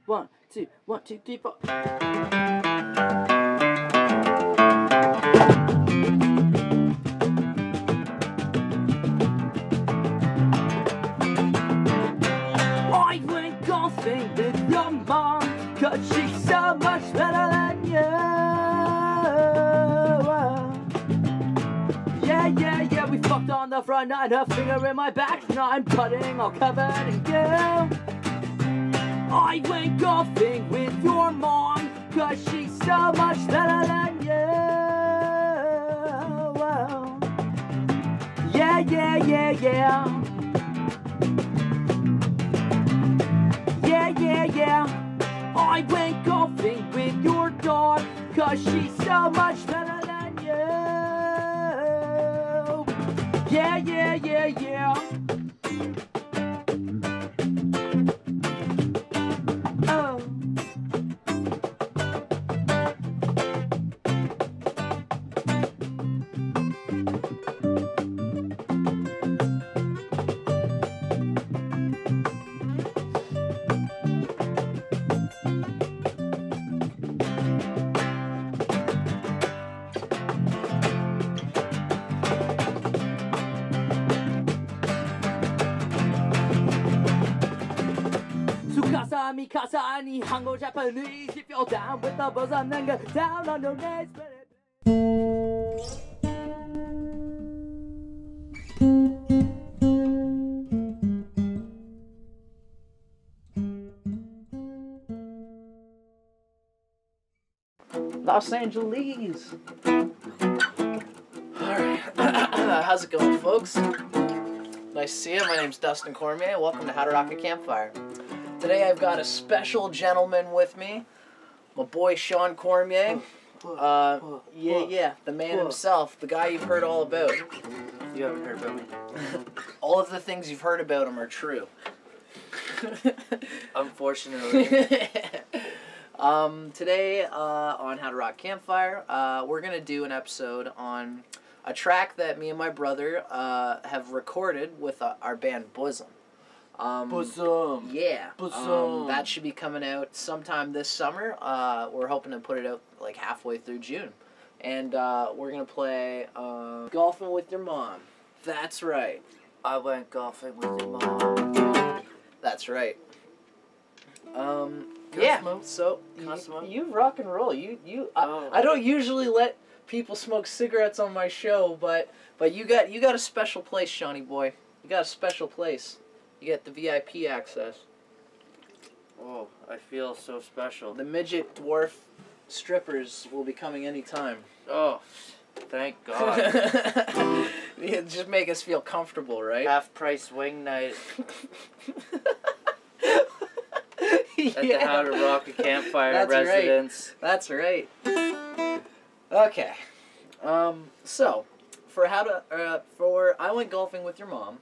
1, 2, 1, 2, 3, 4. I went golfing with your mom, 'cause she's so much better than you. Yeah, we fucked on the front nine, her finger in my back, now I'm putting all covered in goo. I went golfing with your mom, 'cause she's so much better than you. Yeah. Yeah. I went golfing with your dog, 'cause she's so much better than you. Yeah. Oh. Mikasa, Nihongo, Japanese. If you're down with the BUSM, then get down on your knees. Los Angeles. Alright, how's it going, folks? Nice to see you. My name's Dustin Cormier. Welcome to Howtorockacampfire. Today I've got a special gentleman with me, my boy Sean Cormier. Yeah, the man himself, the guy you've heard all about. You haven't heard about me. All of the things you've heard about him are true. Unfortunately. Today on Howtorockacampfire, we're going to do an episode on a track that me and my brother have recorded with our band BUSM. BUSM. Yeah. BUSM. That should be coming out sometime this summer. We're hoping to put it out like halfway through June. And we're going to play Golfing with Your Mom. That's right. I went golfing with your mom. That's right. Yeah. So smoke? you rock and roll. I don't usually let people smoke cigarettes on my show, but you got a special place, Shawnee boy. You got a special place. You get the VIP access. Oh, I feel so special. The midget dwarf strippers will be coming anytime. Oh, thank God. Yeah, just make us feel comfortable, right? Half-price wing night Yeah. at the Howtorockacampfire That's residence. Right. That's right. Okay. So for I went golfing with your mom.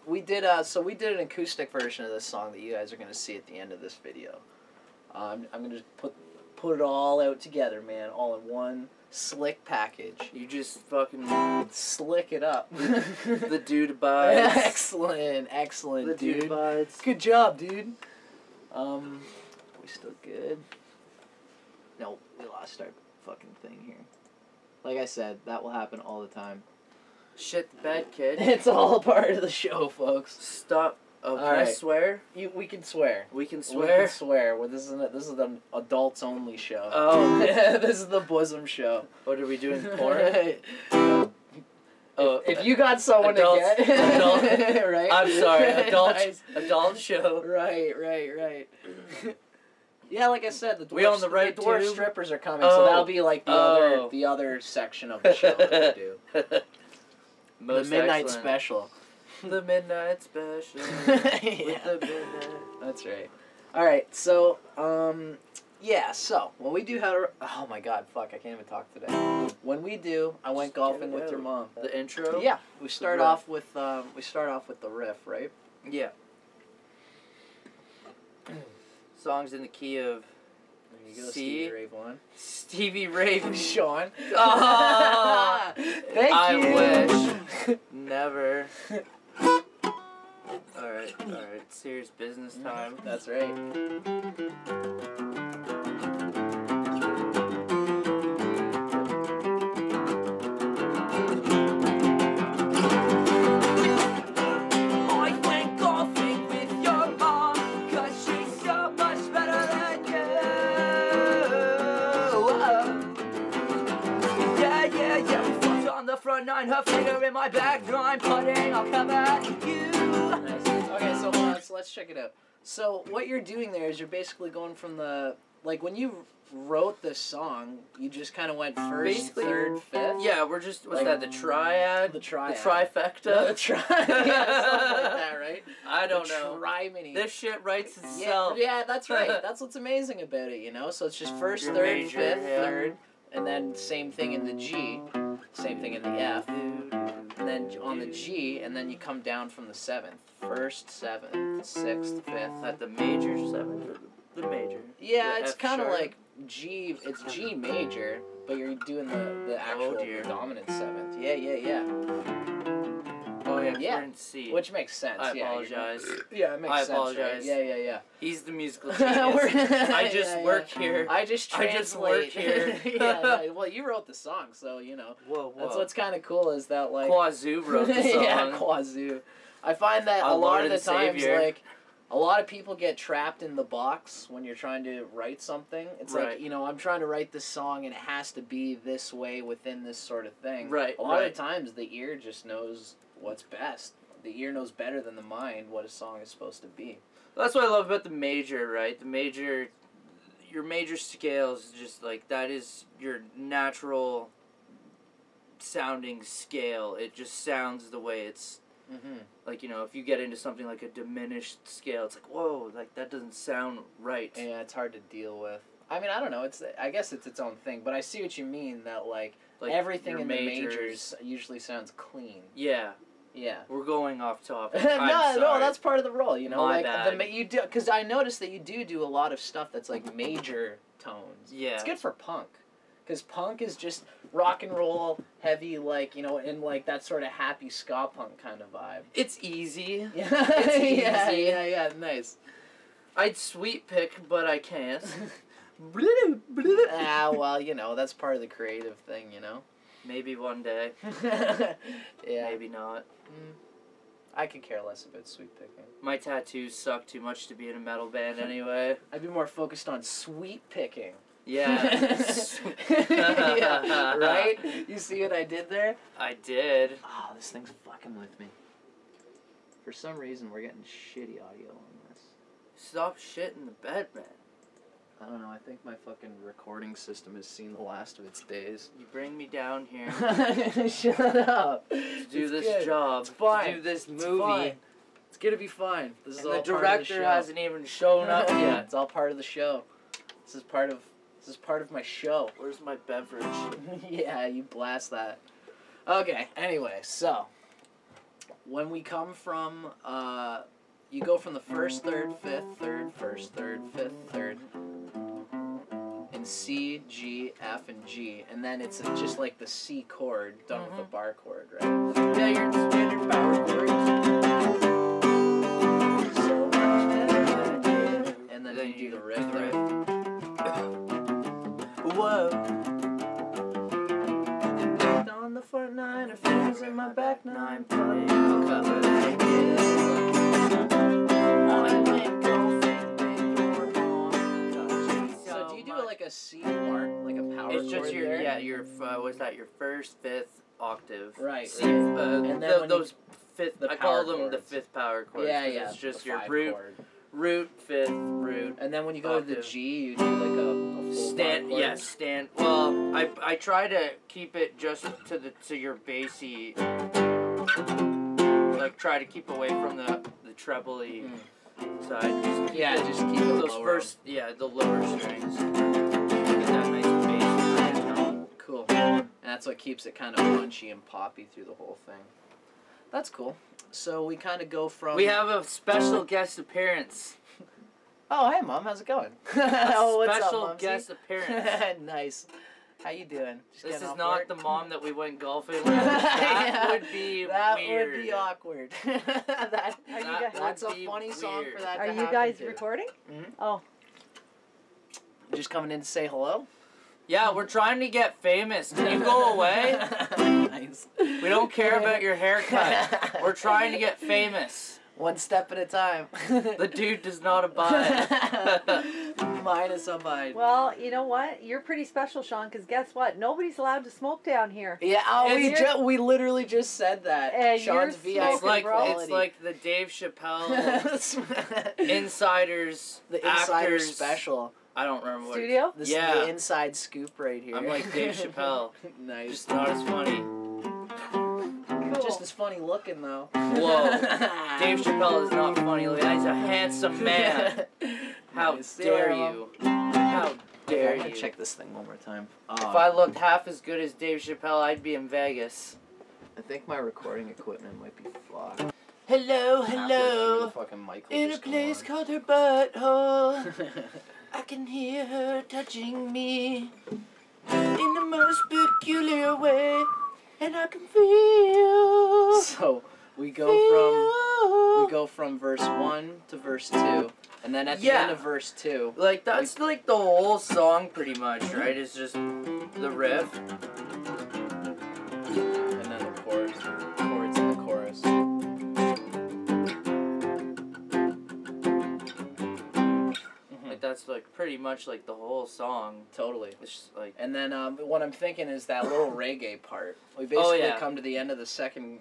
We did an acoustic version of this song that you guys are gonna see at the end of this video. I'm gonna just put it all out together, man, all in one slick package. You just fucking Slick it up. the dude bides. Excellent, The dude bides. Good job, dude. We still good? No, we lost our fucking thing here. Like I said, that will happen all the time. Shit the bed, kid. It's all a part of the show, folks. Stop. Oh, can I right. swear? We can swear. We can We swear? can swear. Well, this is an adults only show. Oh. This is the BUSM show. What are we doing? Porn? If you got someone adults, to get, adult, right? I'm sorry, Nice. adult show. Right. Yeah, like I said, the dwarf tube? strippers are coming, so that'll be like the other section of the show that we do. Most the midnight excellent. special. The midnight special. Yeah. With the midnight. That's right. All right, so yeah, so when we do oh my God, fuck, I can't even talk today. When we do, I went golfing with your mom. The intro. Yeah, we start off with the riff, right? Yeah. Songs in the key of There you go, C. Stevie Ray Vaughan. Stevie Ray. Sean. Ah, Thank I you. wish. Never. Alright. Serious business time. That's right. Nine, her finger in my back, I'm putting, I'll come at you. Nice. Okay, so hold on, so let's check it out. So what you're doing there is you're basically going from the, like when you wrote this song, you just kind of went first, basically, third, fifth? Yeah, we're just, what's that, the triad? The triad. The trifecta? The triad, yeah, something like that, right? I don't know. Tri-mini. This shit writes itself. Yeah, that's right. That's what's amazing about it, you know? So it's just first, Your third, major, fifth, yeah. third, and then same thing in the G, same thing in the F, and then on the G, and then you come down from the seventh. First, seventh, sixth, fifth. At the major seventh or the major? Yeah, The it's F kind of sharp? like G, it's G major, but you're doing the actual dominant seventh. Yeah. Oh yeah, Yeah. we're in C. Which makes sense. I yeah, apologize. Yeah, it makes I sense. apologize. Right? Yeah. He's the musical genius. I just work here. I just translate. work here. Yeah, well, you wrote the song, so, you know. Whoa. That's what's kind of cool is that, like... Quazoo wrote the song. Yeah, Quazoo. I find that Our a lot Lord of the and times, Savior. like, a lot of people get trapped in the box when you're trying to write something. It's Right. like, you know, I'm trying to write this song and it has to be this way within this sort of thing. Right, A lot right. of times the ear just knows what's best. The ear knows better than the mind what a song is supposed to be. That's what I love about the major, right? The major, your major scales is just like, that is your natural sounding scale. It just sounds the way it's, like, you know, if you get into something like a diminished scale, it's like, whoa, like, that doesn't sound right. Yeah, it's hard to deal with. I mean, I don't know. I guess it's its own thing, but I see what you mean, that, like everything your in the majors usually sounds clean. Yeah. Yeah. We're going off topic. No, that's part of the role, you know. My like bad. You do, because I noticed that you do a lot of stuff that's like major tones. Yeah. It's good for punk, because punk is just rock and roll, heavy, like, you know, and like that sort of happy ska punk kind of vibe. It's easy. Yeah. It's easy. Yeah. Nice. I'd sweet pick, but I can't. Well, you know, that's part of the creative thing, you know. Maybe one day. Yeah. Maybe not. I could care less about sweet picking. My tattoos suck too much to be in a metal band anyway. I'd be more focused on sweet picking. Yeah. Yeah, right? You see what I did there? I did. Oh, this thing's fucking with me. For some reason, we're getting shitty audio on this. Stop shitting the bed, man. I don't know, I think my fucking recording system has seen the last of its days. You bring me down here Shut up. to do It's this good. job, It's fine. to do this It's movie. fine. It's gonna be fine. This is And all the part director of the show. hasn't even shown up yet. It's all part of the show. This is part of my show. Where's my beverage? Yeah, you blast that. Okay, anyway, so when we come from you go from the first, third, fifth, third, first, third, fifth, third, in C, G, F, and G, and then it's just like the C chord done with a bar chord, right? Yeah, your standard power chords. So much better. And then you do the riff there. Whoa. On the front nine, her fingers in my back nine, putting I'll cover it. So do you do like a C mark, like a power It's just chord your there? what's that? Your first, fifth octave. Right. C, And then when those fifth. the I call power them the chords. fifth power chords. Yeah, 'cause yeah. It's just the your five root, chord. fifth, root. And then when you go to the octave. G, you do like a full Stand, bar chord. stand. Well, I try to keep it just to your bassy. Like try to keep away from the trebly side. Just keep it, just keep it those lower. first, the lower strings. Get that nice bass tone. Cool. And that's what keeps it kind of punchy and poppy through the whole thing. That's cool. So we kind of go from... We have a special guest appearance. Oh, hey, Mom. How's it going? A Oh, what's special up, Mumsy? guest appearance. Nice. How you doing? Just This is getting off not work? the mom that we went golfing with. That would be that weird. would be awkward. That's a would be funny song weird. for that Are to you happen guys to. recording? Mhm. Oh. Just coming in to say hello? Yeah, we're trying to get famous. Can you go away? Nice. We don't care about your haircut. We're trying to get famous. One step at a time. The dude does not abide. Minus abide. Well, you know what? You're pretty special, Sean, because guess what? Nobody's allowed to smoke down here. Yeah, we literally just said that. And Sean's you're VIP It's like quality. it's like the Dave Chappelle insiders, the insider actors. special. I don't remember what. Studio? This Yeah. is the inside scoop right here. I'm like Dave Chappelle, Nice. just not as funny. Cool. Just as funny looking though. Whoa, Dave Chappelle is not funny. He's a handsome man. How Nice. dare Yeah, you? How dare I'm gonna you? check this thing one more time. If I looked half as good as Dave Chappelle, I'd be in Vegas. I think my recording equipment might be fucked. Hello, Halfway through, the hello. fucking mic will In a just come place on. called her butthole, I can hear her touching me in the most peculiar way, and I can feel. So we go from verse 1 to verse 2, and then at the Yeah. end of verse 2, Like that's like the whole song, pretty much, right? It's just the riff. and then the chords in the chorus. Like that's like pretty much like the whole song. Totally. It's just like And then what I'm thinking is that little reggae part. We basically yeah. come to the end of the second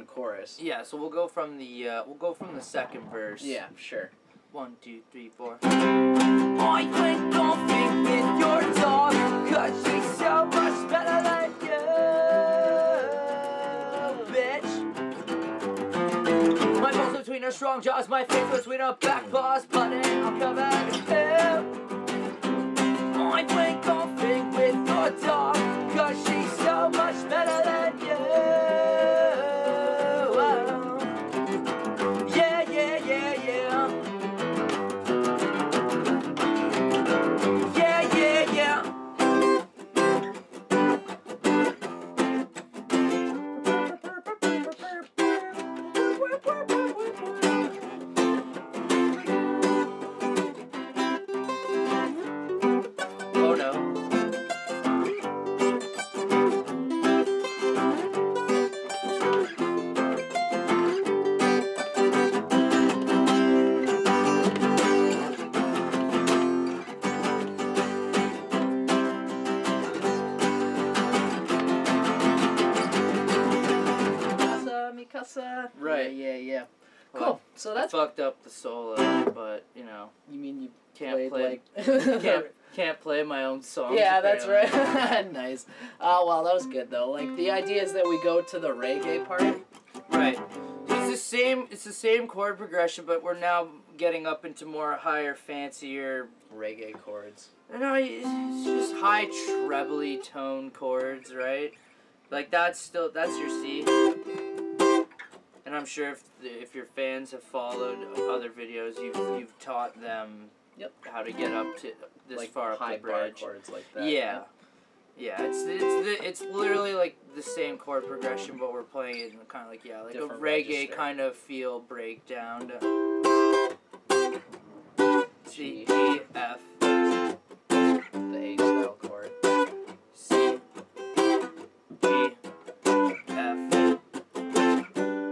chorus. yeah. So we'll go from the second verse. Yeah, sure. 1, 2, 3, 4. I went golfing with your dog, 'cause she's so much better than you, bitch. My balls between her strong jaws, my face between her back paws, putting I'll come out of hell. I went golfing with your dog, 'cause she's so much better than you. Yeah, yeah, yeah, yeah. Yeah, yeah, yeah. Oh no. Mikasa. Right. Yeah. Well, Cool. So I that's. fucked up the solo, but you know, You mean you can't played play like. can't play my own songs. Yeah, that's apparently. right. Nice. Oh, well, that was good though. Like the idea is that we go to the reggae part. Right. It's the same chord progression, but we're now getting up into more higher, fancier. Reggae chords. No, it's just high trebly tone chords, right? Like that's your C. And I'm sure if your fans have followed other videos, you've taught them how to get up to this Like far up high the bridge. bar chords like that. Yeah. Yeah, it's literally like the same chord progression, but we're playing it in kind of like like Different a reggae register. kind of feel breakdown to C, G. G, F, The A style chord. C, G, F,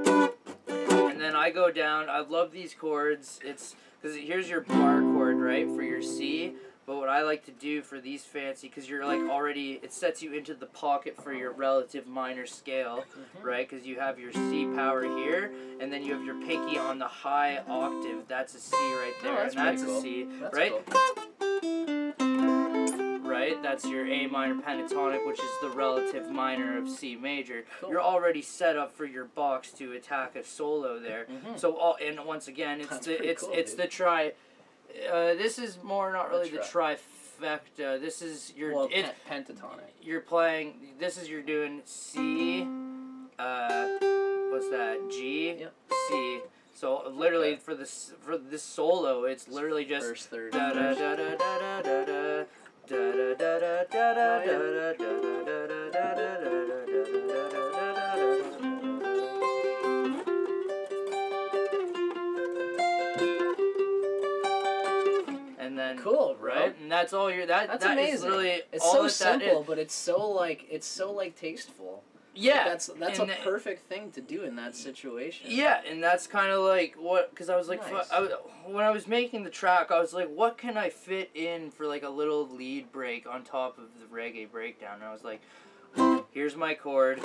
and then I go down. I love these chords. It's because here's your bar chord, right, for your C. But what I like to do for these fancy, because you're like already, it sets you into the pocket for your relative minor scale, right? Because you have your C power here, and then you have your pinky on the high octave. That's a C right there, that's and that's pretty a cool. C, That's right? cool. Right? That's your A minor pentatonic, which is the relative minor of C major. Cool. You're already set up for your box to attack a solo there. So, and once again, it's That's the pretty cool, it's dude. the tri. This is more not really the trifecta. This is your Pentatonic. you're playing. This is you're doing C. What's that? G. Yep. C. So literally Okay. for this solo, it's literally just First, third, da da first. da da da da da And then cool, bro. Right? And that's all you're that's amazing. Is literally it's all so that simple, is. but it's so tasteful. Yeah, like that's a perfect thing to do in that situation. Yeah, and that's kind of like what, because I was like, Nice. when I was making the track, I was like, what can I fit in for like a little lead break on top of the reggae breakdown? And I was like, here's my chord,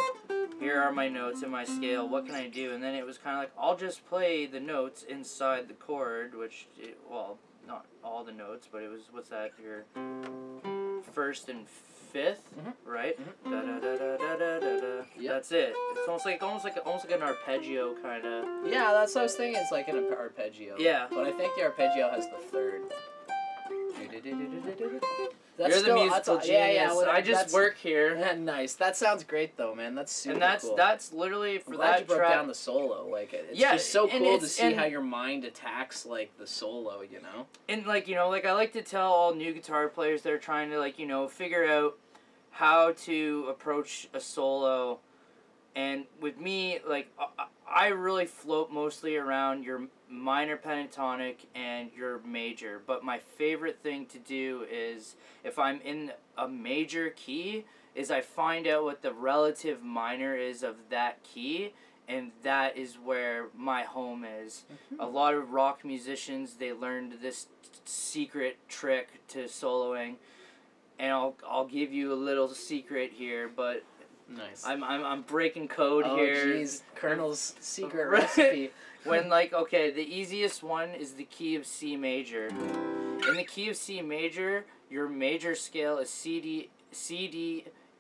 here are my notes and my scale, what can I do? And then it was kind of like, I'll just play the notes inside the chord, which, well, not all the notes, but it was, what's that, your first and fifth, right? Da da da da da da da. Yep. That's it. It's almost like an arpeggio kind of. Yeah, that's what I was thinking. It's like an arpeggio. Yeah. But I think the arpeggio has the third. That's You're still, the musical genius. well, I just work here. Nice. That sounds great though, man. That's super cool. That's literally for I'm glad that you broke track. down the solo. Like it's Yeah, just so and cool to it's- see and- how your mind attacks like the solo. You know. And like, you know, like I like to tell all new guitar players that are trying to like, you know, figure out how to approach a solo. And with me, like I really float mostly around your minor pentatonic and your major. But my favorite thing to do is if I'm in a major key is I find out what the relative minor is of that key, and that is where my home is. A lot of rock musicians, they learned this secret trick to soloing, and I'll give you a little secret here, but Nice. I'm breaking code Oh here. jeez, Colonel's secret recipe. When like, okay, the easiest one is the key of C major. In the key of C major, your major scale is C, D,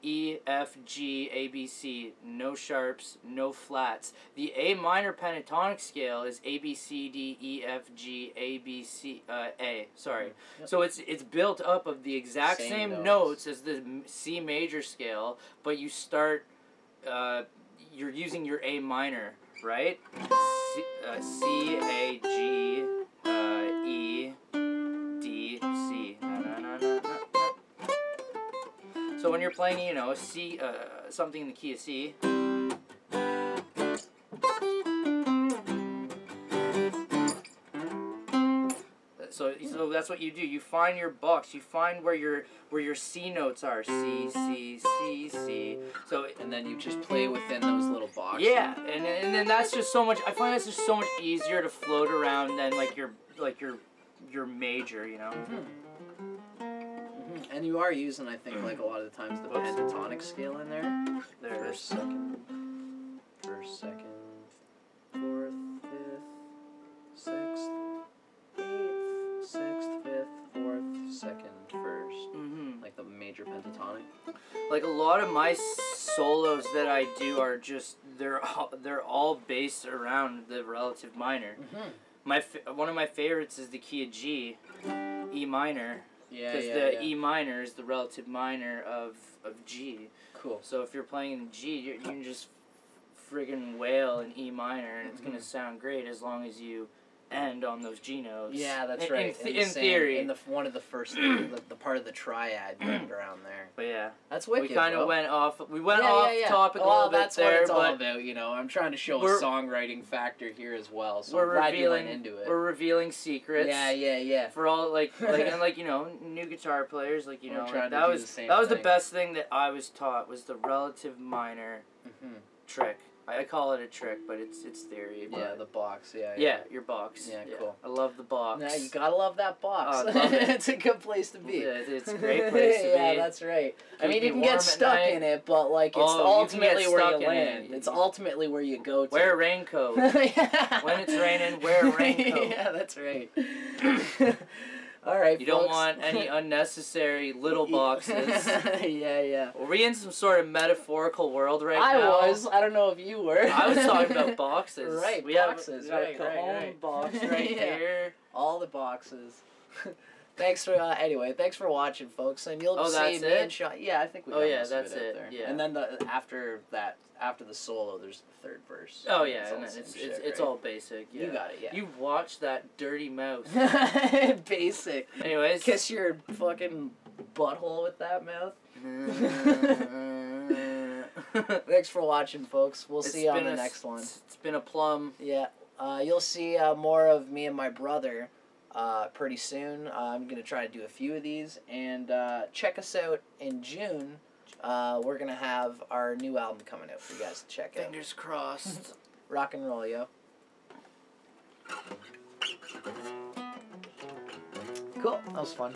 E, F, G, A, B, C. No sharps, no flats. The A minor pentatonic scale is A, B, C, D, E, F, G, A, B, C, A. Sorry. Yep. So it's built up of the exact Same same notes. notes as the C major scale, but you start, you're using your A minor, right? C, A, G, E, D, C. So when you're playing, you know, C, something in the key of C. So that's what you do. You find your box. You find where your C notes are. C, C, C, C. So And then you just play within those little boxes. yeah, and then that's just so much. I find that's just so much easier to float around than like your major, you know. And you are using, I think, like a lot of the times the pentatonic scale in there. There. First, second, fourth, fifth, sixth, eighth, sixth, fifth, fourth, second, first. Like the major pentatonic. Like a lot of my solos that I do are just they're all based around the relative minor. One of my favorites is the key of G, E minor. Yeah, Because the E minor is the relative minor of G. Cool. So if you're playing in G, you can just friggin' wail in E minor, and it's gonna sound great as long as you end on those G notes. Yeah, that's right. In theory. in one of the first, the part of the triad you end around there. But yeah, That's wicked. we kind bro. of went off. We went Yeah, off yeah. topic a Well, little bit that's there, what it's all but about, you know. I'm trying to show a we're- songwriting factor here as well, so we're I'm glad you revealing went into it. we're revealing secrets. Yeah. For all like and like, you know, new guitar players, like, you We're know, trying like, to that do was the same the thing. best thing that I was taught was the relative minor trick. I call it a trick, but it's theory. But Yeah, the box. yeah, your box. Yeah, cool. I love the box. Yeah, you gotta love that box. Oh, I love it. It's a good place to be. Yeah, it's a great place to Yeah, be. that's right. I Keep mean, me you can warm get at stuck night. in it, but like it's Oh, you can get ultimately where stuck you in it. land. It's ultimately where you go to. Wear a raincoat. When it's raining, wear a raincoat. Yeah, that's right. All right, You don't folks. want any unnecessary little boxes. Yeah. Are we in some sort of metaphorical world right I now? was. I don't know if you were. I was talking about boxes. Right, we boxes. Have, we got Right, a cajon right. box right Yeah. here. All the boxes. Thanks for anyway. Thanks for watching, folks, and you'll Oh, see that's me it? and Sean. Yeah, I think we. Oh, got yeah, most that's of it. it, Out there. yeah. And then after the solo, there's the third verse. Oh yeah, all and the then same it's shit, all basic. Yeah. You got it. Yeah. You watch that dirty mouth. Basic. Anyways. Kiss your fucking butthole with that mouth. Thanks for watching, folks. We'll see you on the next one. It's been a plum. Yeah. You'll see more of me and my brother pretty soon. I'm going to try to do a few of these. And check us out in June. We're going to have our new album coming out for you guys to check out. Fingers crossed. Rock and roll, yo. Cool. That was fun.